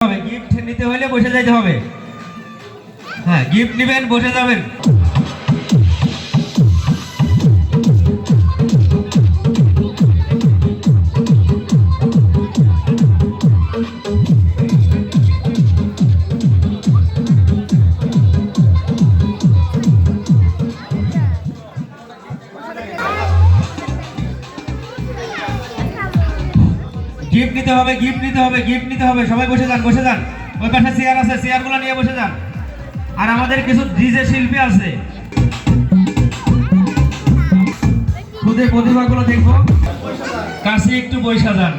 হবে গিফট নিতে হলে বসে যাইতে হবে। হ্যাঁ, গিফট নেবেন, বসে যাবেন। গিফট নিতে হবে, গিফট নিতে হবে, গিফট নিতে হবে। সবাই বসে যান, বসে যান। ওই পাশে চেয়ার আছে, চেয়ারগুলো নিয়ে বসে যান। আর আমাদের কিছু ডিজে শিল্পী আছে, খুদে প্রতিভাগুলো দেখবো। কাছে একটু বসে যান।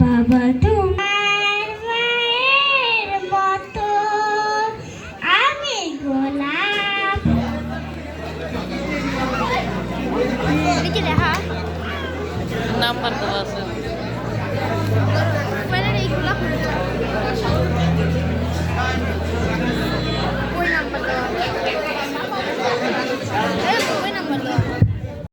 বাবা তোমার মায়ের মতো আমি গোলাপ। নাম্বার দেওয়া আছে। ওই নাম্বার দেওয়া